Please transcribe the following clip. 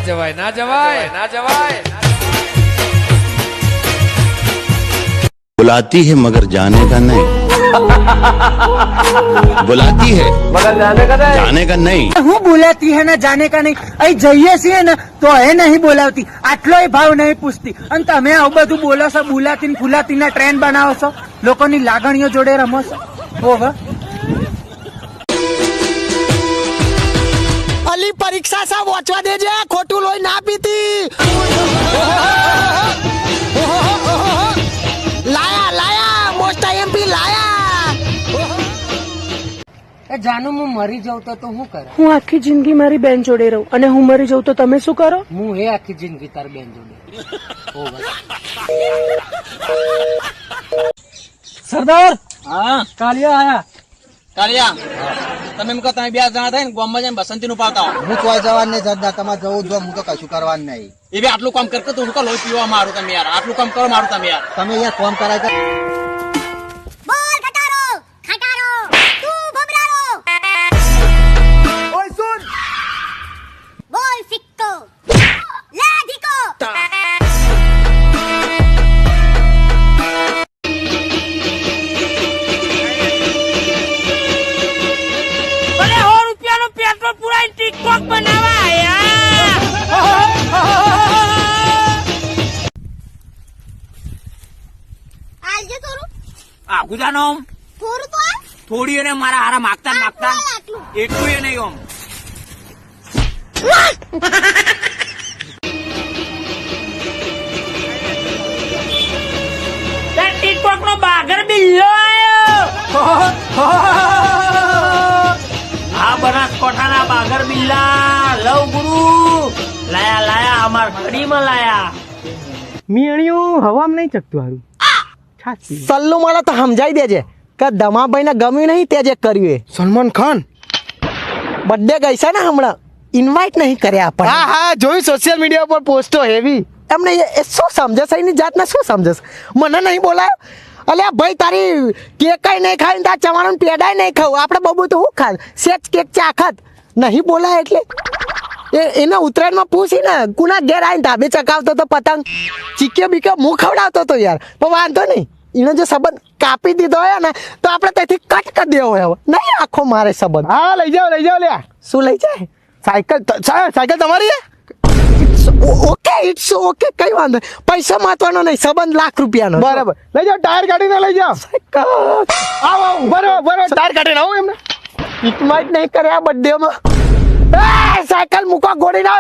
જવાય ના જવાય ના જવાય बुलाती है मगर जाने का नहीं बुलाती है મગર જાને जाने का नहीं હું બોલાતી હે ને જાને કા નહીં અહીં જઈએ છીએ ને તો એ નહીં બોલાવતી આટલોય ભાવ નહીં પૂછતી અને તમે આવું બધું બોલો છો બોલાતી ને ફુલાતી ના ટ્રેન બનાવો છો લોકોની લાગણીઓ જોડે રમો છો ઓહો અલી પરીક્ષા સા વાંચવા દેજે ખોટું લોહી ના પીતી લાયા લાયા મોસ્ટ એમપી લાયા એ જાનું હું મરી જાઉં તો હું કરું હું આખી જિંદગી મારી બેન જોડે રહું અને હું મરી જાઉં તો તમે શું કરો? હું એ આખી જિંદગી તાર બેન જોડે સરદાર હા કાલિયા આયા કાળિયા તમે એમ કહો તમે બે જણા થાય ને ગામમાં જઈને બસંતી નું પાવતા હો. હું કોઈ જવાનું નહીં સરદાર તમારે જવું જો હું તો કશું કરવાનું નહીં એ બી આટલું કામ કરતો તું લોહી પીવા મારું તમે યાર આટલું કામ કરો મારું તમે યાર તમે યાર કોમ કરાય બોલ ખટારો ખટારો તું ભમરારો ઓય સુન બોલ સિક્કો લે ધીકો અરે 100 રૂપિયાનો પેટ્રોલ પુરાઈ ટિકટોક બનાવવા આલજે થોડું આ ગુજાનો થોડું તો આલ થોડી એને મારા હારા માગતા માગતા આટલું એટલું એ નહીં ઓમ ટિકટોક નો બાગર બિલ્લો આ બનાસકોઠાના બાગર બિલ્લા લવ ગુરુ લાયા લાયા અમાર ઘડીમાં લાયા મિયાણીઓ હવામાં નહીં ચકતું હારું છાતી સલ્લુ મને તો સમજાઈ દેજે કે દમાભાઈ ને ગમ્યું નહીં તે જે કર્યું એ સલમાન ખાન બર્થડે ગઈ છે ને હમણાં ઇન્વાઇટ નહીં કર્યા હા આપણને હા જોયું સોશિયલ મીડિયા પર પોસ્ટો હેવી એમને એ શું સમજે છે એની જાતને શું સમજે છે મને નહીં બોલાયો અલ્યા ભાઈ તારી કેકાય નહીં ખાય ને તાર ચવાણું પેડાય નહીં ખાવું આપણે બબુ તો શું ખાય સેજ કેક ચાખત નહીં બોલાય એટલે એને ઉત્તરાયણમાં પૂછી ને કુના ઘેર આવીને ધાબે ચકાવતો તો પતંગ ચીક્યો બીક્યો મું ખવડાવતો તો યાર પણ વાંધો નહીં એનો જે સંબંધ કાપી દીધો હોય ને તો આપણે ત્યાંથી કટ કરી દેવો હોય હવે નહીં આખો મારે સંબંધ હા લઈ જાઓ લ્યા શું લઈ જાય સાયકલ તમારી ઓકે ઇટ્સ ઓકે કઈ વાંધો નહીં. પૈસા મહત્વનો નહીં સંબંધ લાખ રૂપિયાનો બરાબર લઈ જાઓ ટાયર કાઢીને લઈ જાઓ આવો બરોબર ટાયર કાઢીને આવો એમને ઇન્વાઇટ નહીં કર્યા બર્થડે માં સાયકલ મૂકો ગોળી ના